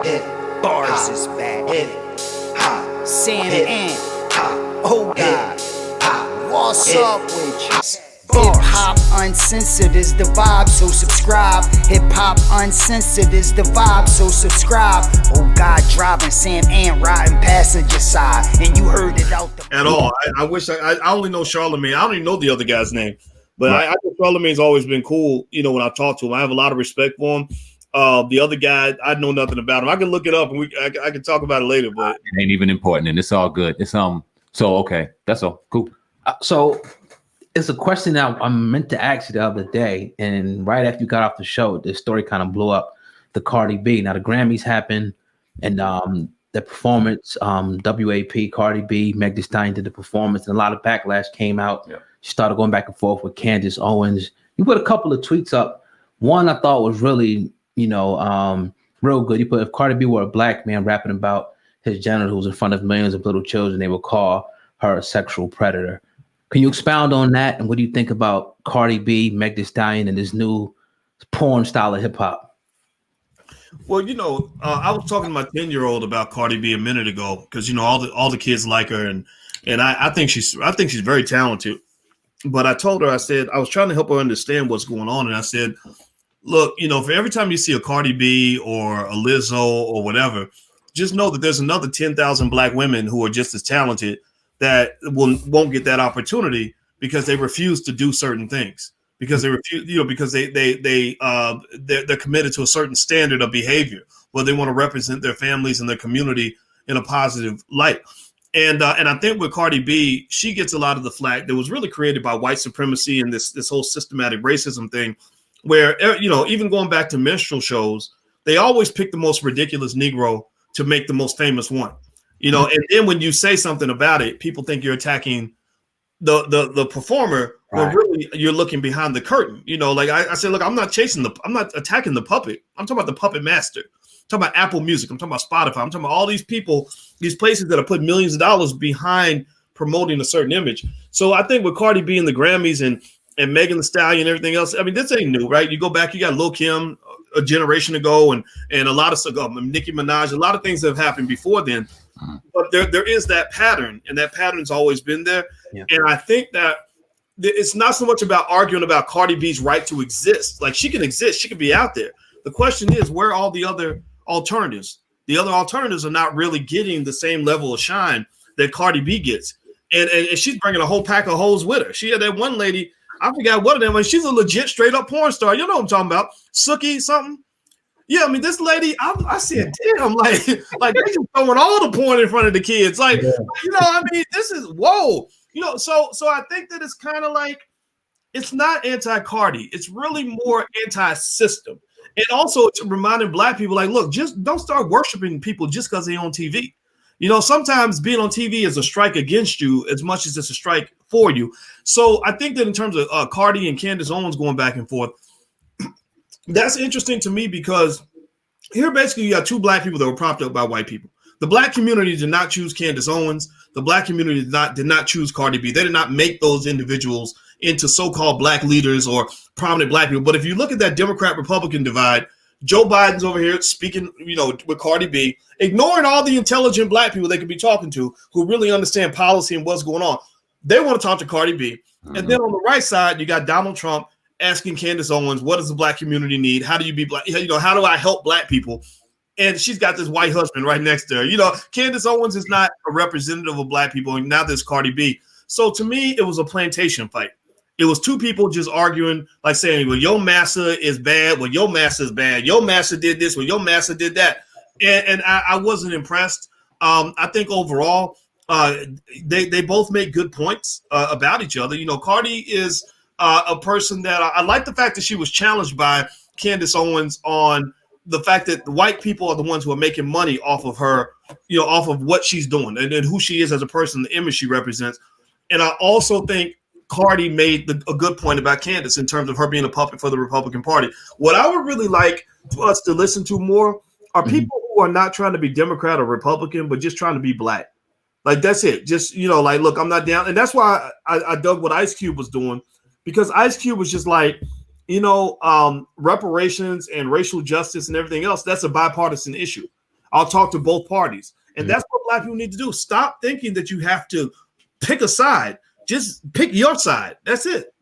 Bars is back. Sam Ant. Oh God. What's up with you? Hip Hop Uncensored is the vibe, so subscribe. Hip Hop Uncensored is the vibe, so subscribe. Oh God, driving Sam Ant riding passenger side, and you heard it out the at all. I wish I only know Charlemagne. I don't even know the other guy's name, but right. I think Charlemagne's always been cool. You know, when I talk to him, I have a lot of respect for him. The other guy, I know nothing about him. I can look it up and I can talk about it later, but it ain't even important, and it's all good. It's so okay, that's all cool. So it's a question that I meant to ask you the other day, and right after you got off the show, this story kind of blew up. The Cardi B. Now the Grammys happened, and the performance, WAP, Cardi B, Meg Thee Stallion did the performance, and a lot of backlash came out. Yeah. She started going back and forth with Candance Owens. You put a couple of tweets up. One I thought was really, real good. You put, if Cardi B were a black man rapping about his genitals in front of millions of little children, they would call her a sexual predator. Can you expound on that? And what do you think about Cardi B, Meg Thee Stallion, and this new porn style of hip hop? Well, I was talking to my 10-year-old about Cardi B a minute ago because all the kids like her, and I think she's very talented. But I told her, I said I was trying to help her understand what's going on, and I said, look, for every time you see a Cardi B or a Lizzo or whatever, just know that there's another 10,000 black women who are just as talented that won't get that opportunity because they refuse to do certain things, because they refuse, because they're committed to a certain standard of behavior where they want to represent their families and their community in a positive light. And I think with Cardi B, she gets a lot of the flack that was really created by white supremacy and this whole systematic racism thing, where even going back to minstrel shows, they always pick the most ridiculous Negro to make the most famous one. And then when you say something about it, people think you're attacking the performer, right, when really you're looking behind the curtain. Like I said, look, I'm not attacking the puppet. I'm talking about the puppet master. I'm talking about Apple Music. I'm talking about Spotify. I'm talking about all these people, these places that are putting millions of dollars behind promoting a certain image. So I think with Cardi B and the Grammys and Megan Thee Stallion and everything else, I mean, this ain't new, right? You go back, you got Lil' Kim a generation ago, and a lot of stuff, Nicki Minaj, a lot of things have happened before then. But there is that pattern, and that pattern's always been there. Yeah. And I think that it's not so much about arguing about Cardi B's right to exist. Like, she can exist, she can be out there. The question is, where are all the other alternatives? The other alternatives are not really getting the same level of shine that Cardi B gets. And she's bringing a whole pack of hoes with her. She had that one lady, I forgot what of them, but she's a legit straight up porn star. You know what I'm talking about? Suki something. Yeah, I mean, this lady, I said, damn, like they just throwing all the porn in front of the kids. Like, I mean, this is, whoa. So I think that it's kind of like, it's not anti-Cardi. It's really more anti-system. And also it's reminding black people, like, look, just don't start worshiping people just because they're on TV. Sometimes being on TV is a strike against you as much as it's a strike for you. So I think that in terms of Cardi and Candance Owens going back and forth, that's interesting to me because here basically you got two black people that were propped up by white people. The black community did not choose Candance Owens. The black community did not choose Cardi B. They did not make those individuals into so-called black leaders or prominent black people. But if you look at that Democrat-Republican divide, Joe Biden's over here speaking, with Cardi B, ignoring all the intelligent black people they could be talking to who really understand policy and what's going on. They want to talk to Cardi B. Mm-hmm. And then on the right side, you got Donald Trump asking Candance Owens, what does the black community need? How do you be black? How do I help black people? And she's got this white husband right next to her. Candance Owens is not a representative of black people. And now there's Cardi B. So to me, it was a plantation fight. It was two people just arguing, like saying, well, your massa is bad. Well, your massa is bad. Your massa did this. Well, your massa did that. And I wasn't impressed. I think overall, they both make good points about each other. Cardi is a person that I like the fact that she was challenged by Candance Owens on the fact that the white people are the ones who are making money off of her, off of what she's doing and who she is as a person, the image she represents. And I also think Cardi made a good point about Candance in terms of her being a puppet for the Republican Party. What I would really like us to listen to more are people who are not trying to be Democrat or Republican, but just trying to be black. Like, that's it. Just, like, look, I'm not down. And that's why I dug what Ice Cube was doing, because Ice Cube was just like, reparations and racial justice and everything else, that's a bipartisan issue. I'll talk to both parties. And that's what Black people need to do. Stop thinking that you have to pick a side. Just pick your side. That's it.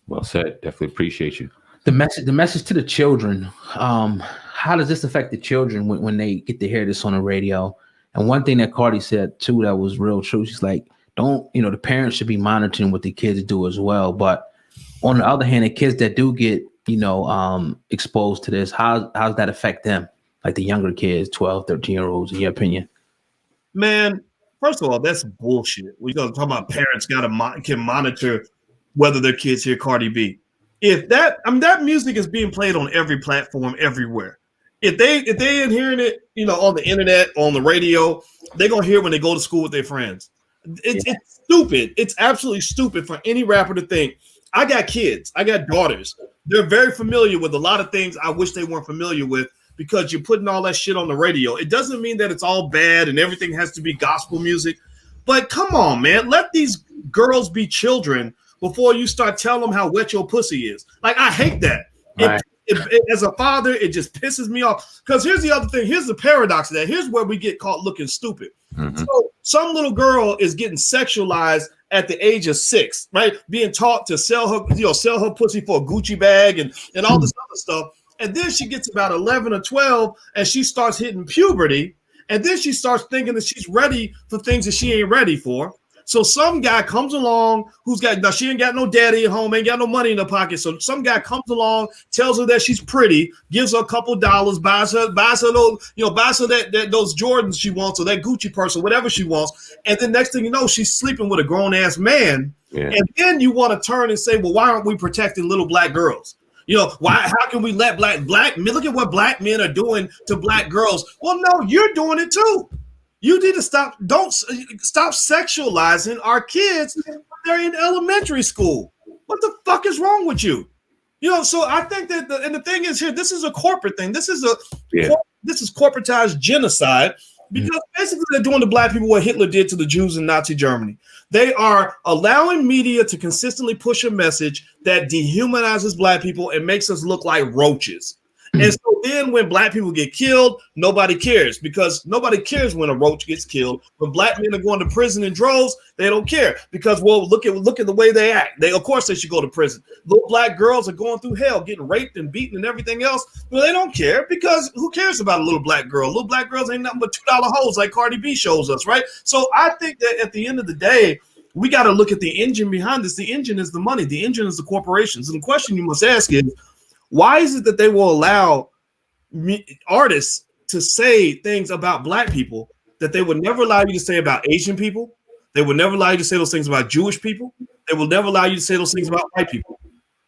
Well said. Definitely appreciate you. The message to the children. How does this affect the children when they get to hear this on the radio? And one thing that Cardi said too that was real true. She's like, the parents should be monitoring what the kids do as well. But on the other hand, the kids that do get, exposed to this, how does that affect them? Like the younger kids, 12, 13-year-olds, in your opinion? Man, first of all, that's bullshit. We're going to talk about parents can monitor whether their kids hear Cardi B. If that music is being played on every platform everywhere. If they ain't hearing it, on the internet, on the radio, they're going to hear it when they go to school with their friends. It's stupid. It's absolutely stupid for any rapper to think, I got kids, I got daughters. They're very familiar with a lot of things I wish they weren't familiar with because you're putting all that shit on the radio. It doesn't mean that it's all bad and everything has to be gospel music. But come on, man. Let these girls be children before you start telling them how wet your pussy is. Like, I hate that. Right. As a father, it just pisses me off. Because here's the other thing. Here's the paradox of that. Here's where we get caught looking stupid. Mm-hmm. So some little girl is getting sexualized at the age of 6, right? Being taught to sell her pussy for a Gucci bag and all this other stuff. And then she gets about 11 or 12 and she starts hitting puberty. And then she starts thinking that she's ready for things that she ain't ready for. So some guy comes along she ain't got no daddy at home, ain't got no money in her pocket. So some guy comes along, tells her that she's pretty, gives her a couple dollars, buys her those, those Jordans she wants or that Gucci purse or whatever she wants. And then next thing you know, she's sleeping with a grown ass man. Yeah. And then you want to turn and say, well, why aren't we protecting little black girls? How can we let black men look at what black men are doing to black girls? Well, no, you're doing it too. You need to stop sexualizing our kids when they're in elementary school. What the fuck is wrong with you? So I think that the thing is here, this is a corporate thing. This is corporatized genocide because basically they're doing to black people what Hitler did to the Jews in Nazi Germany. They are allowing media to consistently push a message that dehumanizes black people and makes us look like roaches. And so then when black people get killed, nobody cares because nobody cares when a roach gets killed. When black men are going to prison in droves, they don't care because, well, look at the way they act. Of course they should go to prison. Little black girls are going through hell, getting raped and beaten and everything else. Well, they don't care because who cares about a little black girl? Little black girls ain't nothing but $2 hoes like Cardi B shows us, right? So I think that at the end of the day, we got to look at the engine behind this. The engine is the money. The engine is the corporations. And the question you must ask is, why is it that they will allow artists to say things about black people that they would never allow you to say about Asian people? They would never allow you to say those things about Jewish people. They will never allow you to say those things about white people,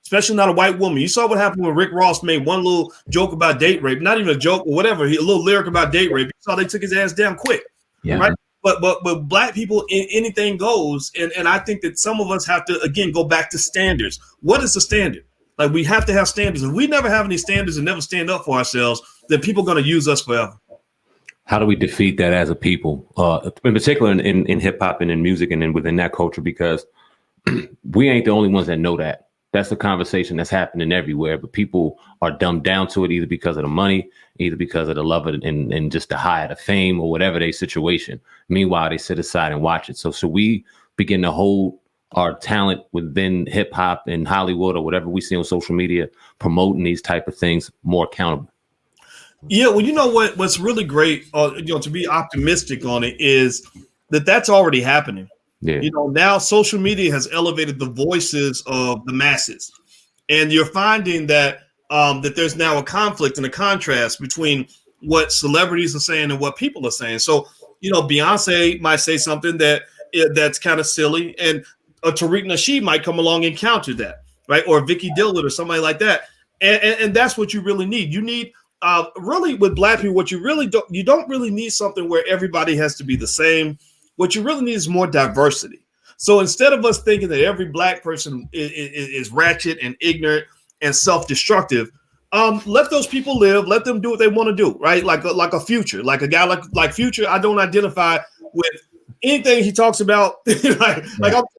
especially not a white woman. You saw what happened when Rick Ross made one little joke about date rape, not even a joke or whatever, a little lyric about date rape. You saw they took his ass down quick, right? But black people, anything goes. And I think that some of us have to, again, go back to standards. What is the standard? Like, we have to have standards. If we never have any standards and never stand up for ourselves, then people are going to use us forever. How do we defeat that as a people, in particular in hip hop and in music and then within that culture? Because we ain't the only ones that know that. That's a conversation that's happening everywhere, but people are dumbed down to it either because of the money, either because of the love of it and just the high of the fame or whatever their situation. Meanwhile, they sit aside and watch it. So we begin to hold our talent within hip hop and Hollywood or whatever we see on social media, promoting these type of things more accountable. Yeah, well, you know what's really great, to be optimistic on it is that's already happening. Yeah. Now social media has elevated the voices of the masses, and you're finding that that there's now a conflict and a contrast between what celebrities are saying and what people are saying. So, Beyonce might say something that's kind of silly, and Tariq Nasheed might come along and counter that, right? Or Vicky Dillard or somebody like that. And that's what you really need. You need really with black people, what you don't really need something where everybody has to be the same. What you really need is more diversity. So instead of us thinking that every black person is ratchet and ignorant and self-destructive, let those people live. Let them do what they want to do, right? Like a Future, like a guy like Future. I don't identify with anything he talks about. like I'm